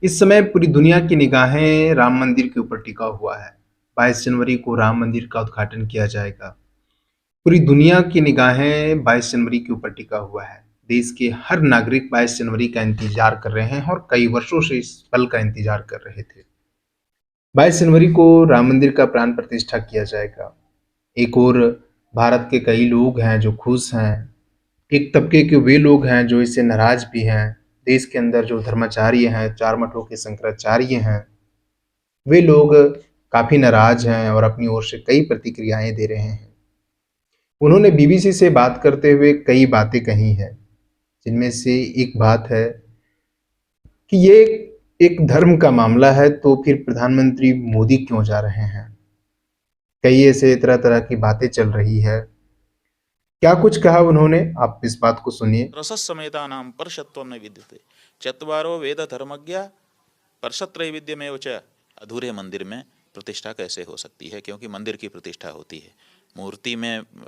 इस समय पूरी दुनिया की निगाहें राम मंदिर के ऊपर टिका हुआ है। 22 जनवरी को राम मंदिर का उद्घाटन किया जाएगा। पूरी दुनिया की निगाहें 22 जनवरी के ऊपर टिका हुआ है। देश के हर नागरिक 22 जनवरी का इंतजार कर रहे हैं और कई वर्षों से इस पल का इंतजार कर रहे थे। 22 जनवरी को राम मंदिर का प्राण प्रतिष्ठा किया जाएगा। एक ओर भारत के कई लोग हैं जो खुश हैं, एक तबके के वे लोग हैं जो इससे नाराज भी हैं। देश के अंदर जो धर्माचार्य हैं, चार मठों के शंकराचार्य हैं, वे लोग काफ़ी नाराज हैं और अपनी ओर से कई प्रतिक्रियाएँ दे रहे हैं। उन्होंने बीबीसी से बात करते हुए कई बातें कही हैं, जिनमें से एक बात है कि ये एक धर्म का मामला है तो फिर प्रधानमंत्री मोदी क्यों जा रहे हैं? कई ऐसे तरह-तरह की बातें चल रही है। क्या कुछ कहा उन्होंने, आप इस बात को सुनिए। रससमेतानां परशत्वं न विद्यते चत्वारो वेद धर्मज्ञा परशत्रैविध्यमेव च। अधूरे मंदिर में प्रतिष्ठा कैसे हो सकती है? क्योंकि मंदिर की प्रतिष्ठा होती है।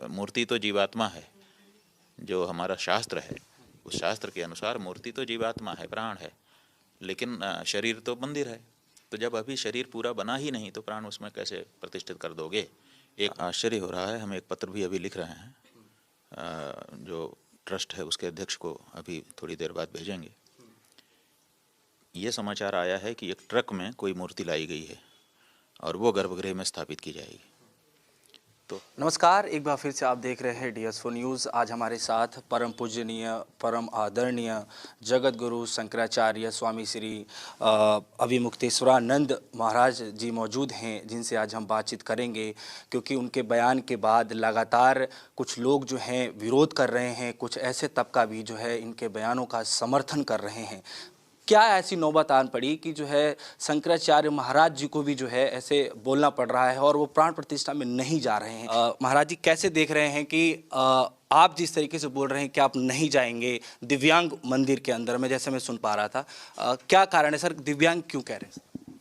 मूर्ति तो जीवात्मा है। जो हमारा शास्त्र है उस शास्त्र के अनुसार मूर्ति तो जीवात्मा है, प्राण है, लेकिन शरीर तो मंदिर है। तो जब अभी शरीर पूरा बना ही नहीं तो प्राण उसमें कैसे प्रतिष्ठित कर दोगे? एक आश्चर्य हो रहा है। हम एक पत्र भी अभी लिख रहे हैं, जो ट्रस्ट है उसके अध्यक्ष को अभी थोड़ी देर बाद भेजेंगे। ये समाचार आया है कि एक ट्रक में कोई मूर्ति लाई गई है और वो गर्भगृह में स्थापित की जाएगी। तो नमस्कार, एक बार फिर से आप देख रहे हैं DS4 न्यूज़। आज हमारे साथ परम पूजनीय, परम आदरणीय जगत गुरु शंकराचार्य स्वामी श्री अभिमुक्तेश्वरानंद महाराज जी मौजूद हैं, जिनसे आज हम बातचीत करेंगे। क्योंकि उनके बयान के बाद लगातार कुछ लोग जो हैं विरोध कर रहे हैं, कुछ ऐसे तबका भी जो है इनके बयानों का समर्थन कर रहे हैं। क्या ऐसी नौबत आन पड़ी कि जो है शंकराचार्य महाराज जी को भी जो है ऐसे बोलना पड़ रहा है और वो प्राण प्रतिष्ठा में नहीं जा रहे हैं? महाराज जी कैसे देख रहे हैं कि आप जिस तरीके से बोल रहे हैं कि आप नहीं जाएंगे दिव्यांग मंदिर के अंदर में, जैसे मैं सुन पा रहा था, क्या कारण है सर? दिव्यांग क्यों कह रहे हैं?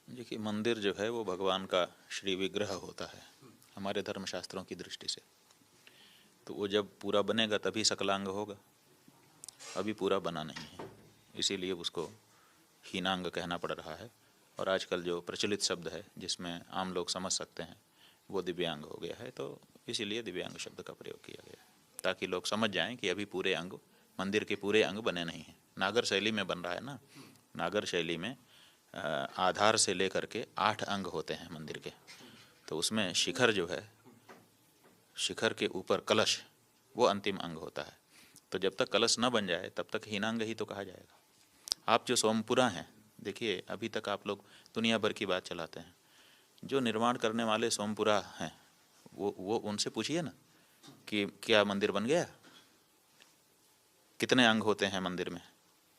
देखिए, मंदिर जो है वो भगवान का श्री विग्रह होता है हमारे धर्मशास्त्रों की दृष्टि से। तो वो जब पूरा बनेगा तभी सकलांग होगा। अभी पूरा बना नहीं है, इसीलिए उसको हीनांग कहना पड़ रहा है। और आजकल जो प्रचलित शब्द है जिसमें आम लोग समझ सकते हैं वो दिव्यांग हो गया है। तो इसीलिए दिव्यांग शब्द का प्रयोग किया गया है, ताकि लोग समझ जाएं कि अभी पूरे अंग, मंदिर के पूरे अंग बने नहीं हैं। नागर शैली में बन रहा है ना। नागर शैली में आधार से लेकर के 8 अंग होते हैं मंदिर के। तो उसमें शिखर जो है, शिखर के ऊपर कलश, वो अंतिम अंग होता है। तो जब तक कलश न बन जाए तब तक हीनांग ही तो कहा जाएगा। आप जो सोमपुरा हैं, देखिए अभी तक आप लोग दुनिया भर की बात चलाते हैं। जो निर्माण करने वाले सोमपुरा हैं वो उनसे पूछिए ना कि क्या मंदिर बन गया? कितने अंग होते हैं मंदिर में?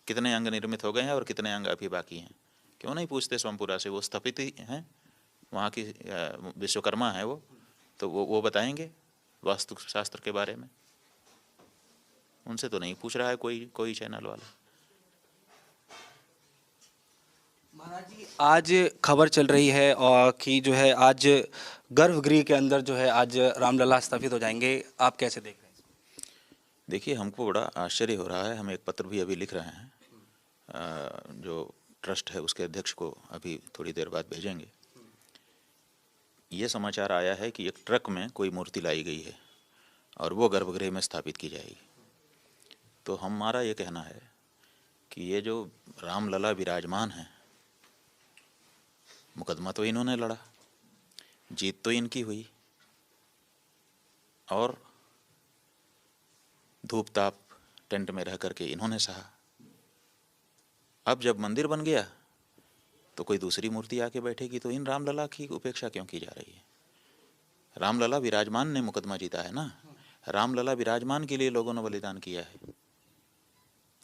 कितने अंग निर्मित हो गए हैं और कितने अंग अभी बाकी हैं? क्यों नहीं पूछते सोमपुरा से? वो स्थापित ही हैं, वहाँ की विश्वकर्मा है वो। तो वो बताएंगे वास्तु शास्त्र के बारे में। उनसे तो नहीं पूछ रहा है कोई चैनल वाला। महाराज जी, आज खबर चल रही है और कि जो है आज गर्भगृह के अंदर जो है आज रामलला स्थापित हो जाएंगे। आप कैसे देख रहे हैं? देखिए, हमको बड़ा आश्चर्य हो रहा है। हम एक पत्र भी अभी लिख रहे हैं, जो ट्रस्ट है उसके अध्यक्ष को अभी थोड़ी देर बाद भेजेंगे। ये समाचार आया है कि एक ट्रक में कोई मूर्ति लाई गई है और वो गर्भगृह में स्थापित की जाएगी। तो हमारा ये कहना है कि ये जो रामलला विराजमान है, मुकदमा तो इन्होंने लड़ा, जीत तो इनकी हुई, और धूप ताप टेंट में रह करके इन्होंने सहा। अब जब मंदिर बन गया तो कोई दूसरी मूर्ति आके बैठेगी, तो इन रामलला की उपेक्षा क्यों की जा रही है? रामलला विराजमान ने मुकदमा जीता है ना। रामलला विराजमान के लिए लोगों ने बलिदान किया है।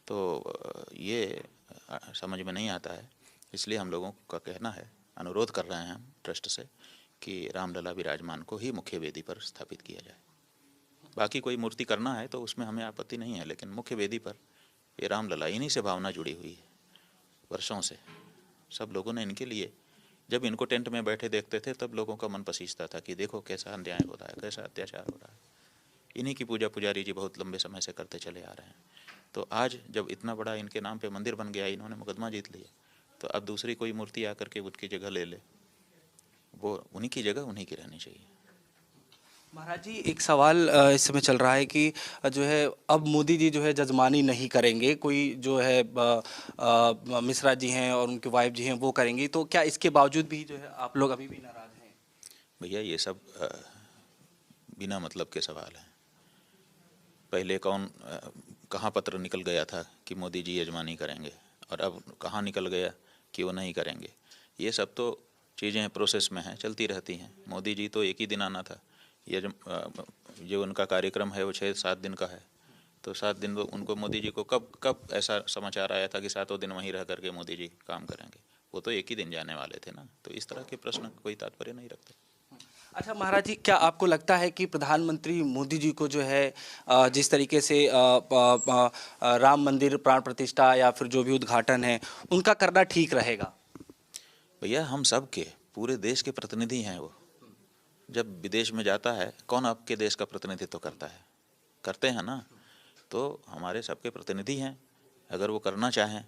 तो ये समझ में नहीं आता है। इसलिए हम लोगों का कहना है, अनुरोध कर रहे हैं हम ट्रस्ट से कि रामलला विराजमान को ही मुख्य वेदी पर स्थापित किया जाए। बाकी कोई मूर्ति करना है तो उसमें हमें आपत्ति नहीं है, लेकिन मुख्य वेदी पर ये रामलला, इन्हीं से भावना जुड़ी हुई है वर्षों से। सब लोगों ने इनके लिए, जब इनको टेंट में बैठे देखते थे तब लोगों का मन पसीजता था कि देखो कैसा अन्याय हो रहा है, कैसा अत्याचार हो रहा है। इन्हीं की पूजा पुजारी जी बहुत लंबे समय से करते चले आ रहे हैं। तो आज जब इतना बड़ा इनके नाम पे मंदिर बन गया, इन्होंने मुकदमा जीत लिया, तो अब दूसरी कोई मूर्ति आकर के उनकी जगह ले ले, वो उन्हीं की जगह उन्हीं की रहनी चाहिए। महाराज जी, एक सवाल इस समय चल रहा है कि जो है अब मोदी जी जो है जजमानी नहीं करेंगे, कोई जो है मिश्रा जी हैं और उनकी वाइफ जी हैं वो करेंगी, तो क्या इसके बावजूद भी जो है आप लोग अभी भी नाराज हैं? भैया ये सब बिना मतलब के सवाल हैं। पहले कहाँ पत्र निकल गया था कि मोदी जी यजमानी करेंगे, और अब कहाँ निकल गया कि वो नहीं करेंगे। ये सब तो चीज़ें प्रोसेस में हैं, चलती रहती हैं। मोदी जी तो एक ही दिन आना था, ये जो उनका कार्यक्रम है वो 6-7 दिन का है, तो 7 दिन वो उनको, मोदी जी को कब कब ऐसा समाचार आया था कि 7 दिन वहीं रह करके मोदी जी काम करेंगे? वो तो एक ही दिन जाने वाले थे ना। तो इस तरह के प्रश्न कोई तात्पर्य नहीं रखते। अच्छा महाराज जी, क्या आपको लगता है कि प्रधानमंत्री मोदी जी को जो है जिस तरीके से राम मंदिर प्राण प्रतिष्ठा या फिर जो भी उद्घाटन है उनका करना ठीक रहेगा? भैया हम सब के, पूरे देश के प्रतिनिधि हैं वो। जब विदेश में जाता है, कौन आपके देश का प्रतिनिधित्व करता है? करते हैं ना। तो हमारे सबके प्रतिनिधि हैं, अगर वो करना चाहें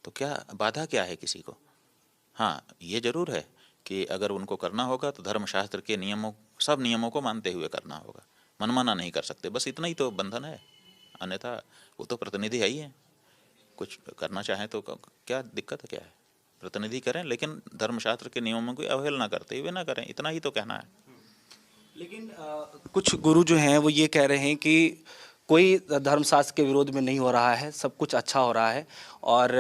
तो क्या बाधा क्या है किसी को? हाँ, ये जरूर है कि अगर उनको करना होगा तो धर्मशास्त्र के नियमों, सब नियमों को मानते हुए करना होगा, मनमाना नहीं कर सकते। बस इतना ही तो बंधन है, अन्यथा वो तो प्रतिनिधि है ही है। कुछ करना चाहें तो क्या दिक्कत है, क्या है? प्रतिनिधि करें, लेकिन धर्मशास्त्र के नियमों की अवहेलना करते हुए ना करें, इतना ही तो कहना है। लेकिन कुछ गुरु जो हैं वो ये कह रहे हैं कि कोई धर्मशास्त्र के विरोध में नहीं हो रहा है, सब कुछ अच्छा हो रहा है, और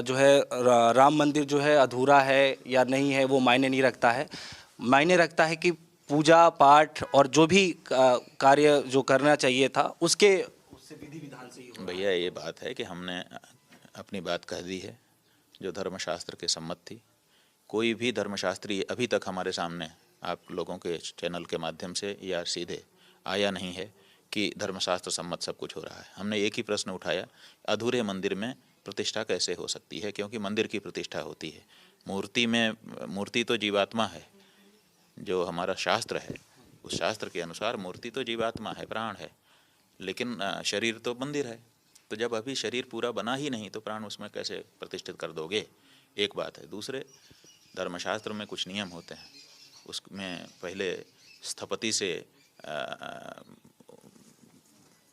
जो है राम मंदिर जो है अधूरा है या नहीं है वो मायने नहीं रखता है। मायने रखता है कि पूजा पाठ और जो भी कार्य जो करना चाहिए था उससे विधि विधान से ही हो रहा है। भैया ये बात है कि हमने अपनी बात कह दी है, जो धर्मशास्त्र के सम्मत थी। कोई भी धर्मशास्त्री अभी तक हमारे सामने आप लोगों के चैनल के माध्यम से या सीधे आया नहीं है कि धर्मशास्त्र सम्मत सब कुछ हो रहा है। हमने एक ही प्रश्न उठाया, अधूरे मंदिर में प्रतिष्ठा कैसे हो सकती है? क्योंकि मंदिर की प्रतिष्ठा होती है, मूर्ति तो जीवात्मा है। जो हमारा शास्त्र है, उस शास्त्र के अनुसार मूर्ति तो जीवात्मा है, प्राण है, लेकिन शरीर तो मंदिर है। तो जब अभी शरीर पूरा बना ही नहीं तो प्राण उसमें कैसे प्रतिष्ठित कर दोगे? एक बात है। दूसरे, धर्मशास्त्र में कुछ नियम होते हैं, उसमें पहले स्थपति से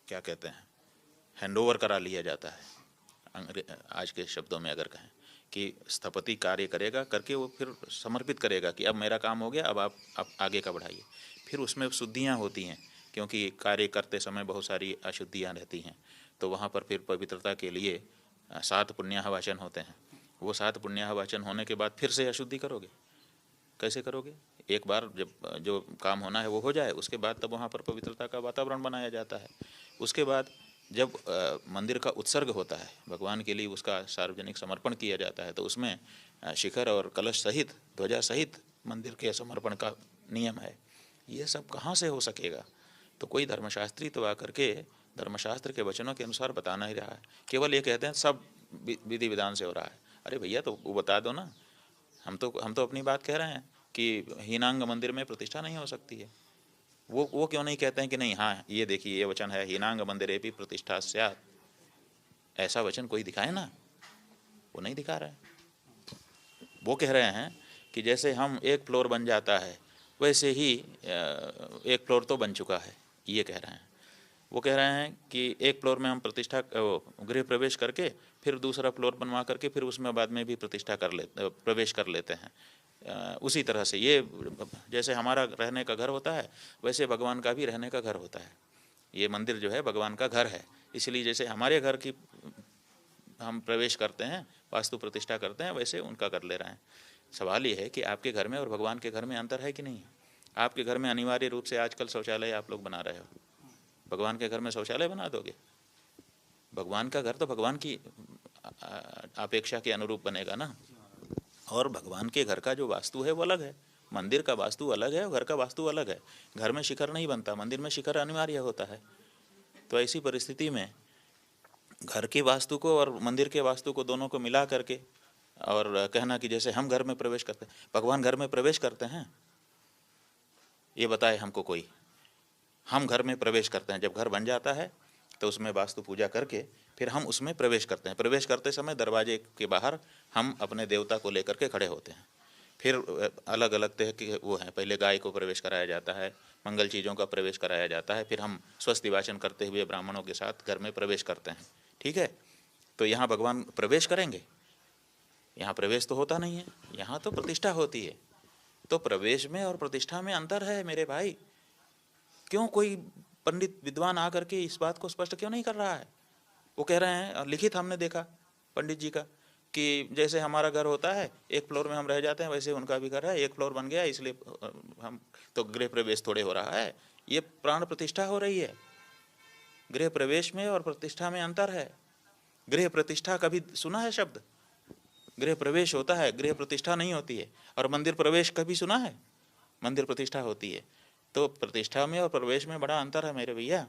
क्या कहते हैं, हैंडओवर करा लिया जाता है। आज के शब्दों में अगर कहें कि स्थपति कार्य करेगा, करके वो फिर समर्पित करेगा कि अब मेरा काम हो गया, अब आप आगे का बढ़ाइए। फिर उसमें शुद्धियाँ होती हैं, क्योंकि कार्य करते समय बहुत सारी अशुद्धियाँ रहती हैं, तो वहाँ पर फिर पवित्रता के लिए 7 पुण्याह वाचन होते हैं। वो 7 पुण्याह वाचन होने के बाद फिर से अशुद्धि करोगे? कैसे करोगे? एक बार जब जो काम होना है वो हो जाए, उसके बाद तब वहाँ पर पवित्रता का वातावरण बनाया जाता है। उसके बाद जब मंदिर का उत्सर्ग होता है, भगवान के लिए उसका सार्वजनिक समर्पण किया जाता है, तो उसमें शिखर और कलश सहित, ध्वजा सहित मंदिर के समर्पण का नियम है। ये सब कहाँ से हो सकेगा? तो कोई धर्मशास्त्री तो आकर के धर्मशास्त्र के वचनों के अनुसार बता नहीं रहा है, केवल ये कहते हैं सब विधि विधान से हो रहा है। अरे भैया, तो वो बता दो ना। हम तो अपनी बात कह रहे हैं कि हीनांग मंदिर में प्रतिष्ठा नहीं हो सकती है। वो क्यों नहीं कहते हैं कि नहीं, हाँ ये देखिए ये वचन है, हीनांग मंदिरे भी प्रतिष्ठा स्यात्। ऐसा वचन कोई दिखाए ना। वो नहीं दिखा रहे हैं। वो कह रहे हैं कि जैसे हम एक फ्लोर बन जाता है, वैसे ही एक फ्लोर तो बन चुका है, ये कह रहे हैं। वो कह रहे हैं कि एक फ्लोर में हम प्रतिष्ठा गृह प्रवेश करके फिर दूसरा फ्लोर बनवा करके फिर उसमें बाद में भी प्रतिष्ठा प्रवेश कर लेते हैं। उसी तरह से ये जैसे हमारा रहने का घर होता है, वैसे भगवान का भी रहने का घर होता है। ये मंदिर जो है भगवान का घर है, इसलिए जैसे हमारे घर की हम प्रवेश करते हैं, वास्तु प्रतिष्ठा करते हैं, वैसे उनका कर ले रहे हैं। सवाल ये है कि आपके घर में और भगवान के घर में अंतर है कि नहीं? आपके घर में अनिवार्य रूप से आजकल शौचालय आप लोग बना रहे हो, भगवान के घर में शौचालय बना दोगे? भगवान का घर तो भगवान की अपेक्षा के अनुरूप बनेगा ना। और भगवान के घर का जो वास्तु है वो अलग है, मंदिर का वास्तु अलग है और घर का वास्तु अलग है। घर में शिखर नहीं बनता, मंदिर में शिखर अनिवार्य होता है। तो ऐसी परिस्थिति में घर की वास्तु को और मंदिर के वास्तु को दोनों को मिला करके और कहना कि जैसे हम घर में प्रवेश करते हैं, भगवान घर में प्रवेश करते हैं? ये बताए हमको कोई। हम घर में प्रवेश करते हैं, जब घर बन जाता है तो उसमें वास्तु पूजा करके फिर हम उसमें प्रवेश करते हैं। प्रवेश करते समय दरवाजे के बाहर हम अपने देवता को लेकर के खड़े होते हैं। फिर अलग अलग तरह के वो हैं, पहले गाय को प्रवेश कराया जाता है, मंगल चीज़ों का प्रवेश कराया जाता है, फिर हम स्वस्ति वाचन करते हुए ब्राह्मणों के साथ घर में प्रवेश करते हैं। ठीक है, तो यहाँ भगवान प्रवेश करेंगे, यहाँ प्रवेश तो होता नहीं है, यहाँ तो प्रतिष्ठा होती है। तो प्रवेश में और प्रतिष्ठा में अंतर है मेरे भाई। क्यों कोई पंडित विद्वान आकर के इस बात को स्पष्ट क्यों नहीं कर रहा है? वो कह रहे हैं, लिखित हमने देखा पंडित जी का, कि जैसे हमारा घर होता है एक फ्लोर में हम रह जाते हैं, वैसे उनका भी घर है, एक फ्लोर बन गया, इसलिए हम तो गृह प्रवेश थोड़े हो रहा है, ये प्राण प्रतिष्ठा हो रही है। गृह प्रवेश में और प्रतिष्ठा में अंतर है। गृह प्रतिष्ठा कभी सुना है शब्द? गृह प्रवेश होता है, गृह प्रतिष्ठा नहीं होती है। और मंदिर प्रवेश कभी सुना है? मंदिर प्रतिष्ठा होती है। तो प्रतिष्ठा में और प्रवेश में बड़ा अंतर है मेरे भैया।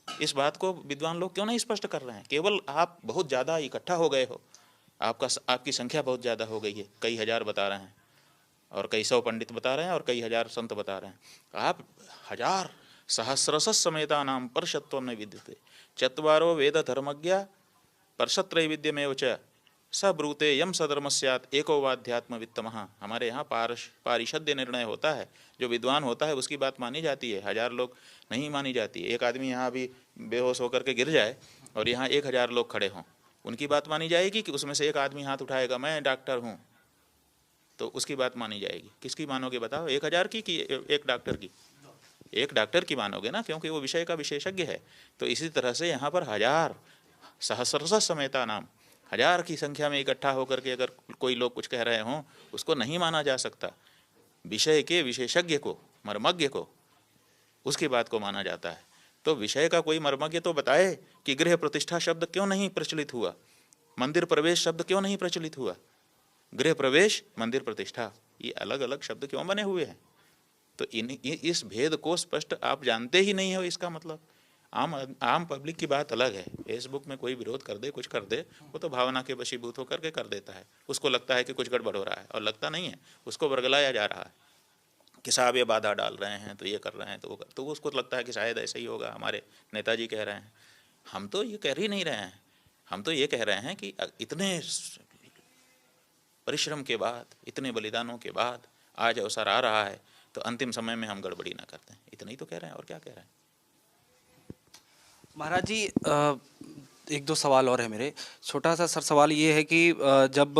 इस बात को विद्वान लोग क्यों नहीं स्पष्ट कर रहे हैं? केवल आप बहुत ज़्यादा इकट्ठा हो गए हो, आपकी संख्या बहुत ज़्यादा हो गई है, कई हजार बता रहे हैं और कई सौ पंडित बता रहे हैं और कई हजार संत बता रहे हैं। आप हजार सहस्रश समेता नाम परशत्व न विद्यते चत्वारो वेद धर्मज्ञ परशत्रैविध्यमेव च स ब्रूते यम सधर्म स्यात् एको वाध्यात्म वित्तमः। हमारे यहाँ पारिषद्य निर्णय होता है, जो विद्वान होता है उसकी बात मानी जाती है, हजार लोग नहीं मानी जाती है। एक आदमी यहाँ अभी बेहोश होकर के गिर जाए और यहाँ 1000 लोग खड़े हों, उनकी बात मानी जाएगी कि उसमें से एक आदमी हाथ उठाएगा, मैं डॉक्टर हूँ, तो उसकी बात मानी जाएगी। किसकी मानोगे बताओ? 1000 की कि एक डॉक्टर की? एक डॉक्टर की मानोगे ना, क्योंकि वो विषय का विशेषज्ञ है। तो इसी तरह से यहाँ पर हजार सहस्रश समेता नाम, हजार की संख्या में इकट्ठा होकर के अगर कोई लोग कुछ कह रहे हों, उसको नहीं माना जा सकता। विषय के विशेषज्ञ को, मर्मज्ञ को, उसकी बात को माना जाता है। तो विषय का कोई मर्मज्ञ तो बताए कि गृह प्रतिष्ठा शब्द क्यों नहीं प्रचलित हुआ, मंदिर प्रवेश शब्द क्यों नहीं प्रचलित हुआ, गृह प्रवेश मंदिर प्रतिष्ठा ये अलग अलग शब्द क्यों बने हुए हैं? तो इस भेद को स्पष्ट आप जानते ही नहीं हो। इसका मतलब आम पब्लिक की बात अलग है। फेसबुक में कोई विरोध कर दे, कुछ कर दे, वो तो भावना के वशीभूत होकर के कर देता है। उसको लगता है कि कुछ गड़बड़ हो रहा है, और लगता नहीं है, उसको वर्गलाया जा रहा है कि साहब ये बाधा डाल रहे हैं, तो ये कर रहे हैं, तो उसको लगता है कि शायद ऐसा ही होगा, हमारे नेताजी कह रहे हैं। हम तो ये कह ही नहीं रहे हैं, हम तो ये कह रहे हैं कि इतने परिश्रम के बाद, इतने बलिदानों के बाद आज अवसर आ रहा है, तो अंतिम समय में हम गड़बड़ी ना करते हैं। इतना ही तो कह रहे हैं, और क्या कह रहे हैं। महाराज जी, एक दो सवाल और है मेरे। छोटा सा सर सवाल ये है कि जब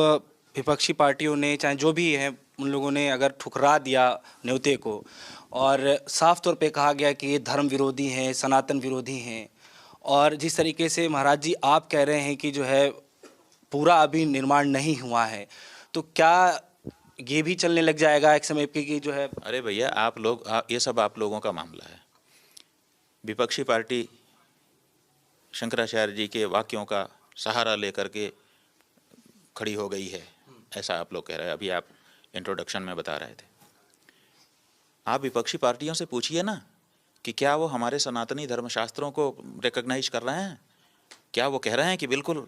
विपक्षी पार्टियों ने, चाहे जो भी है, उन लोगों ने अगर ठुकरा दिया न्योते को और साफ तौर पे कहा गया कि ये धर्म विरोधी हैं, सनातन विरोधी हैं, और जिस तरीके से महाराज जी आप कह रहे हैं कि जो है पूरा अभी निर्माण नहीं हुआ है, तो क्या ये भी चलने लग जाएगा एक समय पे कि जो है? अरे भैया, ये सब आप लोगों का मामला है। विपक्षी पार्टी शंकराचार्य जी के वाक्यों का सहारा लेकर के खड़ी हो गई है, ऐसा आप लोग कह रहे हैं। अभी आप इंट्रोडक्शन में बता रहे थे। आप विपक्षी पार्टियों से पूछिए ना कि क्या वो हमारे सनातनी धर्मशास्त्रों को रिकॉग्नाइज कर रहे हैं? क्या वो कह रहे हैं कि बिल्कुल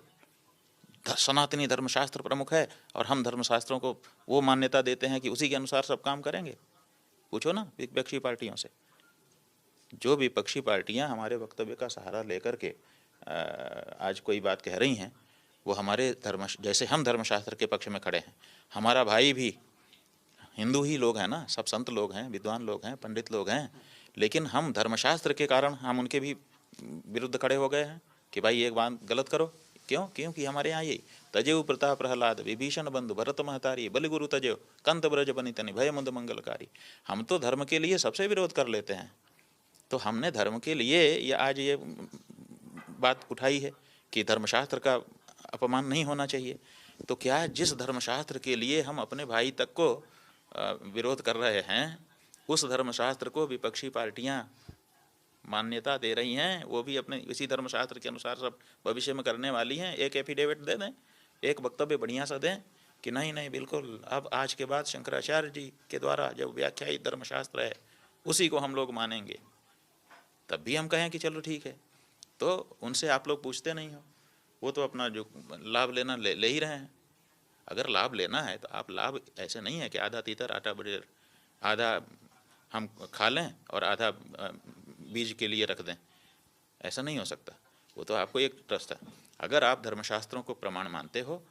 सनातनी धर्मशास्त्र प्रमुख है और हम धर्मशास्त्रों को वो मान्यता देते हैं कि उसी के अनुसार सब काम करेंगे? पूछो ना विपक्षी पार्टियों से। जो विपक्षी पार्टियां हमारे वक्तव्य का सहारा लेकर के आज कोई बात कह रही हैं, वो हमारे जैसे हम धर्मशास्त्र के पक्ष में खड़े हैं, हमारा भाई भी हिंदू ही लोग हैं ना, सब संत लोग हैं, विद्वान लोग हैं, पंडित लोग हैं, लेकिन हम धर्मशास्त्र के कारण हम उनके भी विरुद्ध खड़े हो गए हैं कि भाई एक बात गलत करो। क्यों? क्योंकि हमारे यहाँ यही तजेव प्रताप प्रहलाद विभीषण बंधु भरत महतारी बलिगुरु तजेव कंत ब्रज बनितनि भय मुद मंगलकारी। हम तो धर्म के लिए सबसे विरोध कर लेते हैं। तो हमने धर्म के लिए ये आज ये बात उठाई है कि धर्मशास्त्र का अपमान नहीं होना चाहिए। तो क्या जिस धर्मशास्त्र के लिए हम अपने भाई तक को विरोध कर रहे हैं, उस धर्मशास्त्र को विपक्षी पार्टियां मान्यता दे रही हैं, वो भी अपने इसी धर्मशास्त्र के अनुसार सब भविष्य में करने वाली हैं। एक एफिडेविट दे दें, एक वक्तव्य बढ़िया सा दें कि नहीं नहीं बिल्कुल अब आज के बाद शंकराचार्य जी के द्वारा जो व्याख्यायित धर्मशास्त्र है उसी को हम लोग मानेंगे, तब भी हम कहें कि चलो ठीक है। तो उनसे आप लोग पूछते नहीं हो, वो तो अपना जो लाभ लेना ले ही रहे हैं। अगर लाभ लेना है तो आप लाभ ऐसे नहीं है कि आधा तीतर आटा बड़ेर, आधा हम खा लें और आधा बीज के लिए रख दें, ऐसा नहीं हो सकता। वो तो आपको एक ट्रस्ट है। अगर आप धर्मशास्त्रों को प्रमाण मानते हो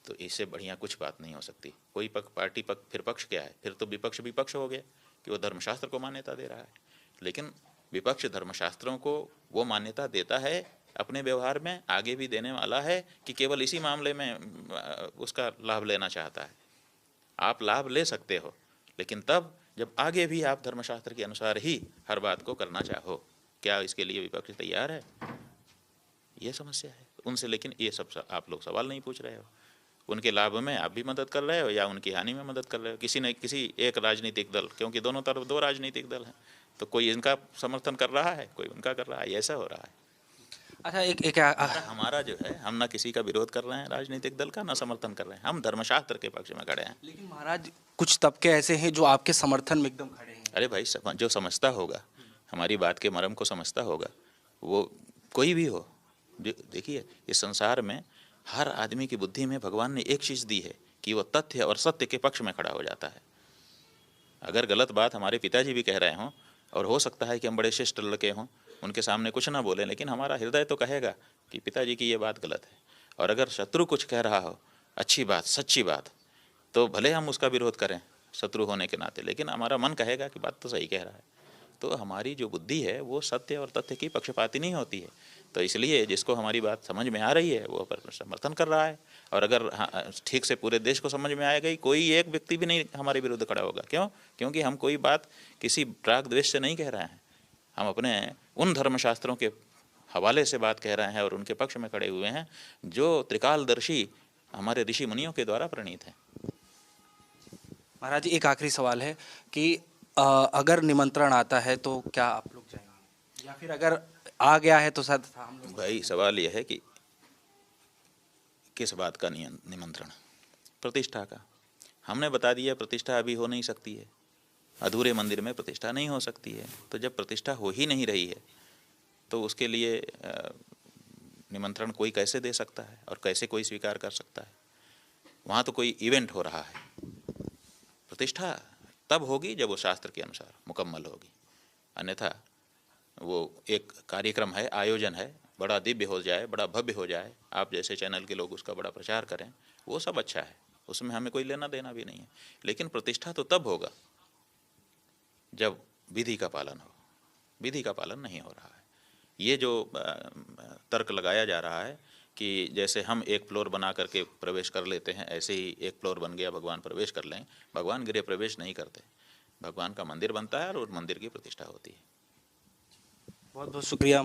तो इससे बढ़िया कुछ बात नहीं हो सकती। कोई पार्टी फिर पक्ष क्या है, फिर तो विपक्ष विपक्ष हो गया कि वो धर्मशास्त्र को मान्यता दे रहा है। लेकिन विपक्ष धर्मशास्त्रों को वो मान्यता देता है, अपने व्यवहार में आगे भी देने वाला है कि केवल इसी मामले में उसका लाभ लेना चाहता है। आप लाभ ले सकते हो, लेकिन तब जब आगे भी आप धर्मशास्त्र के अनुसार ही हर बात को करना चाहो। क्या इसके लिए विपक्ष तैयार है? ये समस्या है उनसे। लेकिन ये सब आप लोग सवाल नहीं पूछ रहे हो। उनके लाभ में आप भी मदद कर रहे हो या उनकी हानि में मदद कर रहे हो। किसी न किसी एक राजनीतिक दल, क्योंकि दोनों तरफ दो राजनीतिक दल हैं, तो कोई इनका समर्थन कर रहा है, कोई उनका कर रहा है, ऐसा हो रहा है। अच्छा, एक हमारा जो है, हम ना किसी का विरोध कर रहे हैं राजनीतिक दल का, ना समर्थन कर रहे हैं, हम धर्मशास्त्र के पक्ष में खड़े हैं। लेकिन महाराज कुछ तबके ऐसे हैं जो आपके समर्थन में एकदम खड़े हैं। अरे भाई, जो समझता होगा, हमारी बात के मर्म को समझता होगा, वो कोई भी हो। देखिए, इस संसार में हर आदमी की बुद्धि में भगवान ने एक चीज़ दी है कि वह तथ्य और सत्य के पक्ष में खड़ा हो जाता है। अगर गलत बात हमारे पिताजी भी कह रहे हों, और हो सकता है कि हम बड़े शिष्ट लड़के हों, उनके सामने कुछ ना बोलें, लेकिन हमारा हृदय तो कहेगा कि पिताजी की ये बात गलत है। और अगर शत्रु कुछ कह रहा हो, अच्छी बात, सच्ची बात, तो भले हम उसका विरोध करें शत्रु होने के नाते, लेकिन हमारा मन कहेगा कि बात तो सही कह रहा है। तो हमारी जो बुद्धि है वो सत्य और तथ्य की पक्षपाती नहीं होती है। तो इसलिए जिसको हमारी बात समझ में आ रही है वो पर समर्थन कर रहा है। और अगर ठीक से पूरे देश को समझ में आ गई, कोई एक व्यक्ति भी नहीं हमारे विरुद्ध खड़ा होगा। क्यों? क्योंकि हम कोई बात किसी राग द्वेष से नहीं कह रहे हैं। हम अपने उन धर्मशास्त्रों के हवाले से बात कह रहे हैं और उनके पक्ष में खड़े हुए हैं जो त्रिकालदर्शी हमारे ऋषि मुनियों के द्वारा प्रणीत हैं। महाराज, एक आखिरी सवाल है कि अगर निमंत्रण आता है तो क्या आप लोग जाएंगे, या फिर अगर आ गया है तो शायद हम लोग। भाई, सवाल यह है कि किस बात का निमंत्रण? प्रतिष्ठा का। हमने बता दिया प्रतिष्ठा अभी हो नहीं सकती है, अधूरे मंदिर में प्रतिष्ठा नहीं हो सकती है। तो जब प्रतिष्ठा हो ही नहीं रही है तो उसके लिए निमंत्रण कोई कैसे दे सकता है और कैसे कोई स्वीकार कर सकता है? वहाँ तो कोई इवेंट हो रहा है। प्रतिष्ठा तब होगी जब वो शास्त्र के अनुसार मुकम्मल होगी। अन्यथा वो एक कार्यक्रम है, आयोजन है, बड़ा दिव्य हो जाए, बड़ा भव्य हो जाए, आप जैसे चैनल के लोग उसका बड़ा प्रचार करें, वो सब अच्छा है, उसमें हमें कोई लेना देना भी नहीं है। लेकिन प्रतिष्ठा तो तब होगा जब विधि का पालन हो। विधि का पालन नहीं हो रहा है। ये जो तर्क लगाया जा रहा है कि जैसे हम एक फ्लोर बना करके प्रवेश कर लेते हैं, ऐसे ही एक फ्लोर बन गया, भगवान प्रवेश कर लें। भगवान गृह प्रवेश नहीं करते। भगवान का मंदिर बनता है और उस मंदिर की प्रतिष्ठा होती है। बहुत बहुत शुक्रिया।